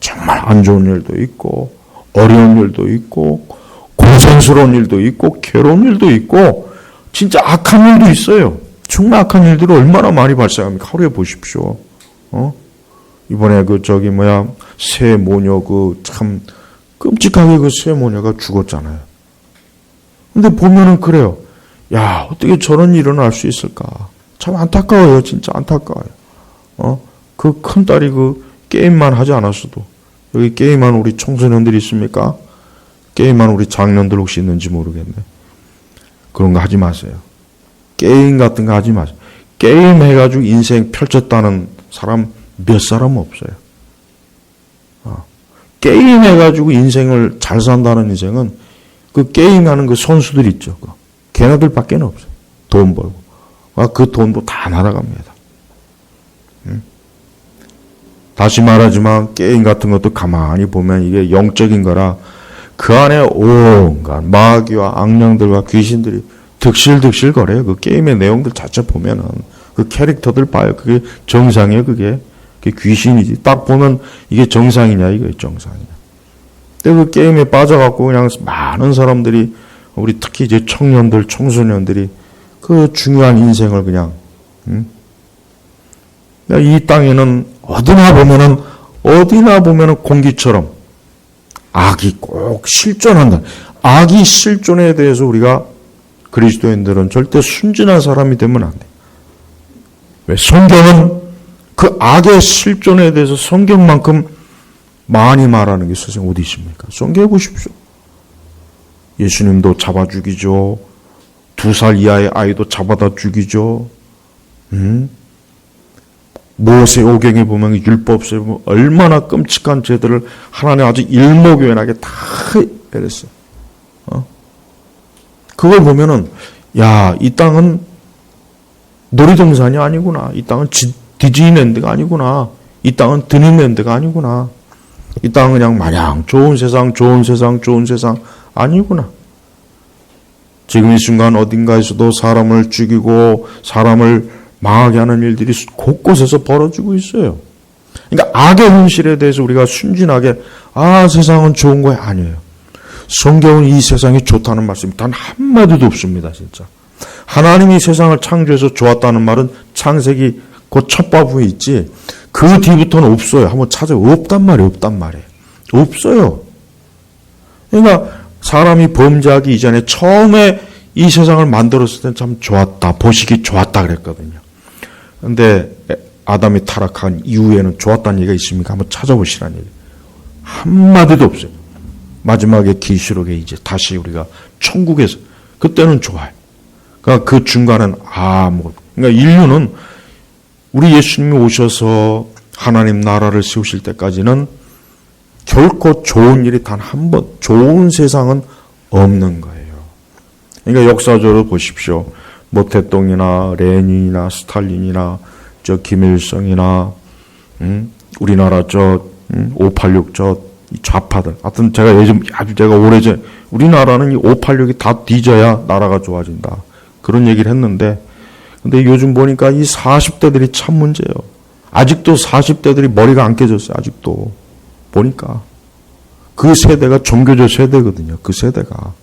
[SPEAKER 1] 정말 안 좋은 일도 있고 어려운 일도 있고 고생스러운 일도 있고 괴로운 일도 있고 진짜 악한 일도 있어요. 정말 악한 일들이 얼마나 많이 발생합니까? 하루에 보십시오. 이번에 새 모녀 참 끔찍하게 그 새 모녀가 죽었잖아요. 근데 보면은 그래요. 야, 어떻게 저런 일이 일어날 수 있을까? 참 안타까워요. 진짜 안타까워요. 그 큰딸이 그 게임만 하지 않았어도 여기 게임한 우리 청소년들이 있습니까? 게임한 우리 장년들 혹시 있는지 모르겠네. 그런 거 하지 마세요. 게임 같은 거 하지 마세요. 게임 해가지고 인생 펼쳤다는 사람 몇 사람 없어요. 게임 해가지고 인생을 잘 산다는 인생은 그 게임하는 그 선수들 있죠. 걔네들밖에 없어요. 돈 벌고. 그 돈도 다 날아갑니다. 다시 말하지만 게임 같은 것도 가만히 보면 이게 영적인 거라 그 안에 온갖 마귀와 악령들과 귀신들이 득실득실 거려요. 그 게임의 내용들 자체 보면은 그 캐릭터들 봐요. 그게 정상이에요. 그게 귀신이지. 딱 보면 이게 정상이냐 이게 정상이냐. 근데 그 게임에 빠져갖고 그냥 많은 사람들이 우리 특히 이제 청년들, 청소년들이 그 중요한 인생을 그냥 이 땅에는 어디나 보면은 공기처럼 악이 꼭 실존한다. 악이 실존에 대해서 우리가 그리스도인들은 절대 순진한 사람이 되면 안 돼. 왜? 성경은 그 악의 실존에 대해서 성경만큼 많이 말하는 게 세상에 어디 있습니까? 성경에 보십시오. 예수님도 잡아 죽이죠. 2살 이하의 아이도 잡아다 죽이죠. 모세 오경에 보면 율법서에 보면 얼마나 끔찍한 죄들을 하나님 아주 일목요연하게 다 해냈어요. 그걸 보면은 이 땅은 놀이동산이 아니구나. 이 땅은 디즈니랜드가 아니구나. 이 땅은 드림랜드가 아니구나. 이 땅은 그냥 마냥 좋은 세상 아니구나. 지금 이 순간 어딘가에서도 사람을 죽이고 사람을 망하게 하는 일들이 곳곳에서 벌어지고 있어요. 그러니까 악의 현실에 대해서 우리가 순진하게 세상은 좋은 거야. 아니에요. 성경은 이 세상이 좋다는 말씀이 단 한마디도 없습니다. 진짜. 하나님이 세상을 창조해서 좋았다는 말은 창세기 그 첫 바부에 있지 그 뒤부터는 없어요. 한번 찾아보면 없단 말이에요. 없어요. 그러니까 사람이 범죄하기 이전에 처음에 이 세상을 만들었을 땐 참 좋았다. 보시기 좋았다 그랬거든요. 근데 아담이 타락한 이후에는 좋았다는 얘기가 있습니까? 한번 찾아보시라는 얘기. 한마디도 없어요. 마지막에 계시록에 이제 다시 우리가 천국에서 그때는 좋아요. 그러니까 그 중간은 그러니까 인류는 우리 예수님이 오셔서 하나님 나라를 세우실 때까지는 결코 좋은 일이 단 한 번, 좋은 세상은 없는 거예요. 그러니까 역사적으로 보십시오. 모태똥이나 레닌이나 스탈린이나 김일성이나 우리나라 586 좌파들. 하여튼 제가 오래전 우리나라는 이 586이 다 뒤져야 나라가 좋아진다. 그런 얘기를 했는데 근데 요즘 보니까 이 40대들이 참 문제예요. 아직도 40대들이 머리가 안 깨졌어요. 아직도 보니까 그 세대가 종교적 세대거든요. 그 세대가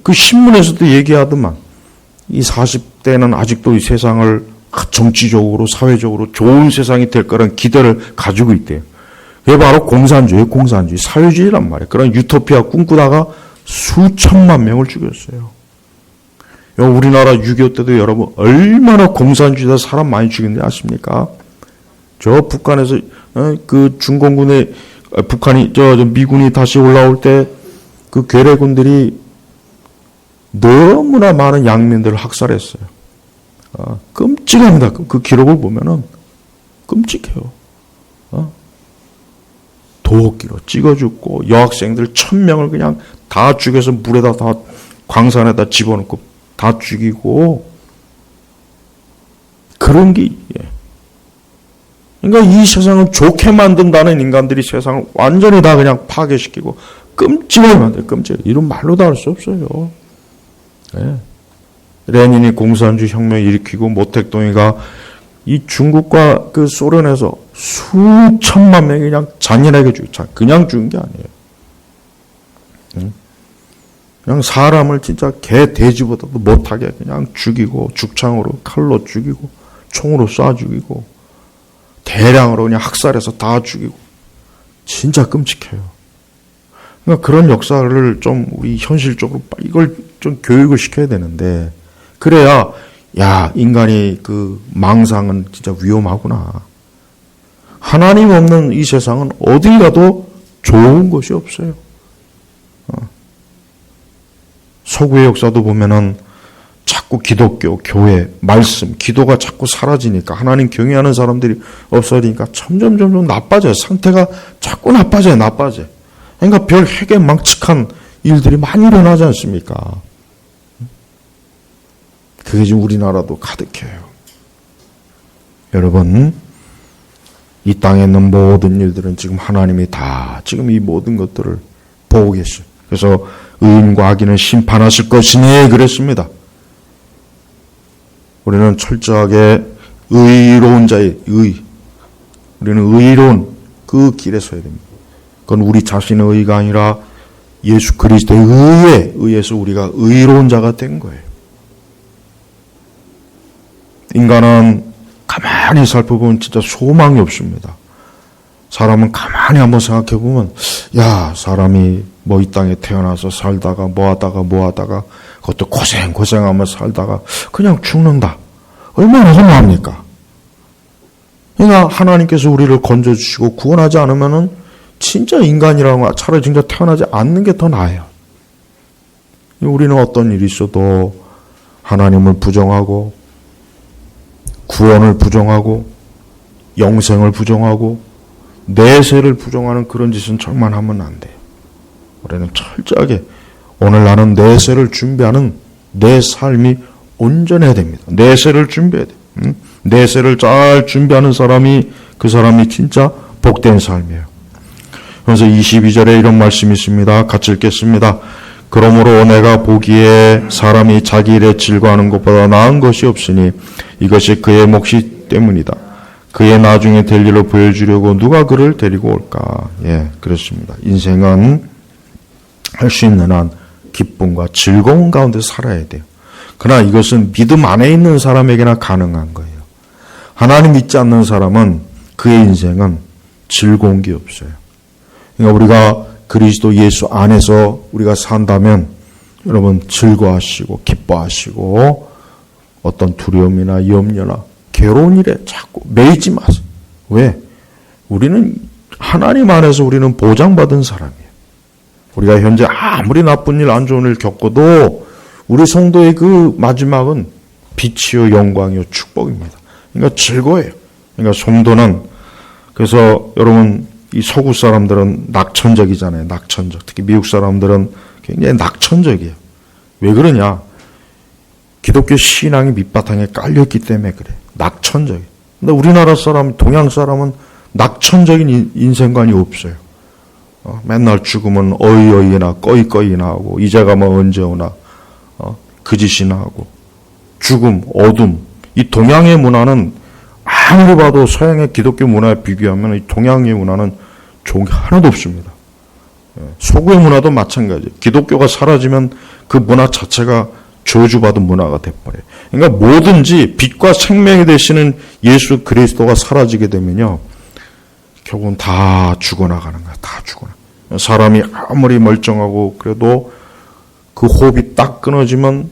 [SPEAKER 1] 그 신문에서도 얘기하더만 이 40대는 아직도 이 세상을 정치적으로 사회적으로 좋은 세상이 될 거란 기대를 가지고 있대요. 그게 바로 공산주의, 사회주의란 말이에요. 그런 유토피아 꿈꾸다가 수천만 명을 죽였어요. 우리나라 6.25 때도 여러분 얼마나 공산주의다 사람 많이 죽였는지 아십니까? 저 북한에서 그 중공군의 북한이 미군이 다시 올라올 때 그 괴뢰군들이 너무나 많은 양민들을 학살했어요. 끔찍합니다. 그 기록을 보면은 끔찍해요. 도끼로 찍어 죽고 여학생들 1000명을 그냥 다 죽여서 물에다 다 광산에다 집어넣고 다 죽이고 그런 게 그러니까 이 세상을 좋게 만든다는 인간들이 세상을 완전히 다 그냥 파괴시키고 끔찍하게 만들어요. 이런 말로 다 할 수 없어요. 네. 레닌이 공산주의 혁명 일으키고 모택동이가 이 중국과 그 소련에서 수천만 명이 그냥 잔인하게 그냥 죽은 게 아니에요. 그냥 사람을 진짜 개 돼지보다도 못하게 그냥 죽이고 죽창으로 칼로 죽이고 총으로 쏴 죽이고 대량으로 그냥 학살해서 다 죽이고 진짜 끔찍해요. 그러니까 그런 역사를 좀 우리 현실적으로 이걸 좀 교육을 시켜야 되는데 그래야 인간이 그 망상은 진짜 위험하구나. 하나님 없는 이 세상은 어딜 가도 좋은 것이 없어요. 서구의 역사도 보면은 자꾸 기독교, 교회, 말씀, 기도가 자꾸 사라지니까 하나님 경외하는 사람들이 없어지니까 점점 나빠져요. 상태가 자꾸 나빠져요. 그러니까 별 핵에 망측한 일들이 많이 일어나지 않습니까? 그게 지금 우리나라도 가득해요. 여러분, 이 땅에 있는 모든 일들은 지금 하나님이 다 지금 이 모든 것들을 보고 계셔요. 그래서 의인과 악인은 심판하실 것이니 그랬습니다. 우리는 철저하게 의로운 자의 우리는 의로운 그 길에 서야 됩니다. 그건 우리 자신의 의가 아니라 예수 그리스도의 의에 의해서 우리가 의로운 자가 된 거예요. 인간은 가만히 살펴보면 진짜 소망이 없습니다. 사람은 가만히 한번 생각해 보면, 야, 사람이 뭐 이 땅에 태어나서 살다가 뭐 하다가 그것도 고생하며 살다가 그냥 죽는다. 얼마나 허무합니까? 그러니까 하나님께서 우리를 건져주시고 구원하지 않으면은 진짜 인간이라는 거 차라리 진짜 태어나지 않는 게 더 나아요. 우리는 어떤 일이 있어도 하나님을 부정하고 구원을 부정하고 영생을 부정하고 내세를 부정하는 그런 짓은 정말 하면 안 돼요. 우리는 철저하게 오늘 나는 내세를 준비하는 내 삶이 온전해야 됩니다. 내세를 준비해야 돼요. 내세를 잘 준비하는 사람이 그 사람이 진짜 복된 삶이에요. 그래서 22절에 이런 말씀이 있습니다. 같이 읽겠습니다. 그러므로 내가 보기에 사람이 자기 일에 즐거워하는 것보다 나은 것이 없으니 이것이 그의 몫이 때문이다. 그의 나중에 될 일을 보여주려고 누가 그를 데리고 올까? 예, 그렇습니다. 인생은 할 수 있는 한 기쁨과 즐거움 가운데 살아야 돼요. 그러나 이것은 믿음 안에 있는 사람에게나 가능한 거예요. 하나님 믿지 않는 사람은 그의 인생은 즐거운 게 없어요. 그러니까 우리가 그리스도 예수 안에서 우리가 산다면 여러분 즐거워하시고 기뻐하시고 어떤 두려움이나 염려나 괴로운 일에 자꾸 매이지 마세요. 왜? 우리는 하나님 안에서 우리는 보장받은 사람이에요. 우리가 현재 아무리 나쁜 일, 안 좋은 일 겪어도 우리 성도의 그 마지막은 빛이요 영광이요 축복입니다. 그러니까 즐거워요. 그러니까 성도는 그래서 여러분 이 서구 사람들은 낙천적이잖아요. 낙천적. 특히 미국 사람들은 굉장히 낙천적이에요. 왜 그러냐? 기독교 신앙이 밑바탕에 깔렸기 때문에 그래. 낙천적이에요. 근데 우리나라 사람, 동양 사람은 낙천적인 인생관이 없어요. 맨날 죽으면 어이어이나 꺼이꺼이나 하고 이제 가면 언제 오나 그 짓이나 하고 죽음, 어둠. 이 동양의 문화는 아무리 봐도 서양의 기독교 문화에 비교하면 이 동양의 문화는 좋은 게 하나도 없습니다. 서구의 문화도 마찬가지예요. 기독교가 사라지면 그 문화 자체가 저주받은 문화가 돼버려요. 그러니까 뭐든지 빛과 생명이 되시는 예수 그리스도가 사라지게 되면요. 결국은 다 죽어나가는 거야. 다 죽어나. 사람이 아무리 멀쩡하고 그래도 그 호흡이 딱 끊어지면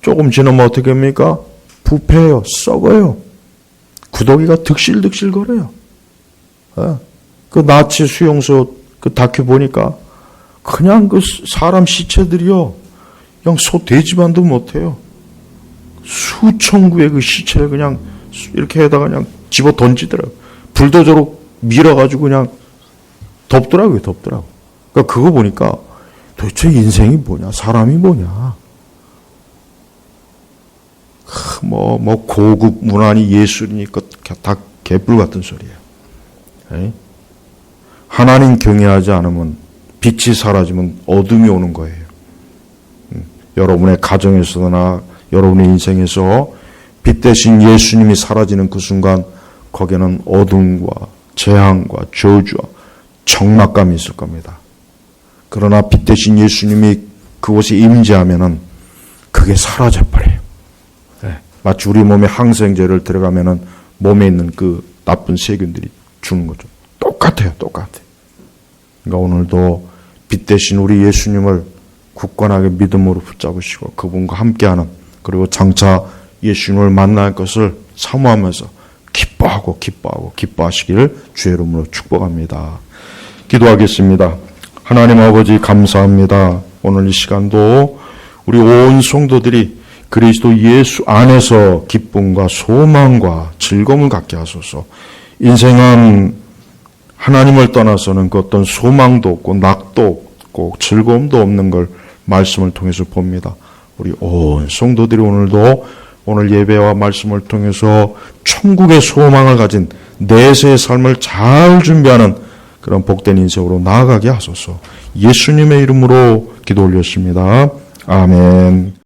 [SPEAKER 1] 조금 지나면 어떻게 합니까? 부패해요. 썩어요. 구더기가 득실득실 거려요. 그 나치 수용소 그 다큐 보니까 그냥 그 사람 시체들이요. 그냥 소 돼지만도 못해요. 수천 구의 그 시체를 그냥 이렇게 해다가 그냥 집어 던지더라고요. 불도저로 밀어가지고 그냥 덮더라고요. 그러니까 그거 보니까 도대체 인생이 뭐냐? 사람이 뭐냐? 뭐 고급 문화니 예술이니까 다 개뿔 같은 소리예요. 에이? 하나님 경외하지 않으면 빛이 사라지면 어둠이 오는 거예요. 여러분의 가정에서나 여러분의 인생에서 빛 대신 예수님이 사라지는 그 순간 거기에는 어둠과 재앙과 저주와 적막감이 있을 겁니다. 그러나 빛 대신 예수님이 그곳에 임재하면은 그게 사라져 버려요. 마치 우리 몸에 항생제를 들어가면은 몸에 있는 그 나쁜 세균들이 죽는 거죠. 똑같아요. 그러니까 오늘도 빛 대신 우리 예수님을 굳건하게 믿음으로 붙잡으시고 그분과 함께하는 그리고 장차 예수님을 만날 것을 사모하면서 기뻐하시기를 주의 이름으로 축복합니다. 기도하겠습니다. 하나님 아버지 감사합니다. 오늘 이 시간도 우리 온 성도들이 그리스도 예수 안에서 기쁨과 소망과 즐거움을 갖게 하소서. 인생은 하나님을 떠나서는 그 어떤 소망도 없고 낙도 없고 꼭 즐거움도 없는 걸 말씀을 통해서 봅니다. 우리 온 성도들이 오늘도 오늘 예배와 말씀을 통해서 천국의 소망을 가진 내세의 삶을 잘 준비하는 그런 복된 인생으로 나아가게 하소서. 예수님의 이름으로 기도 올렸습니다. 아멘.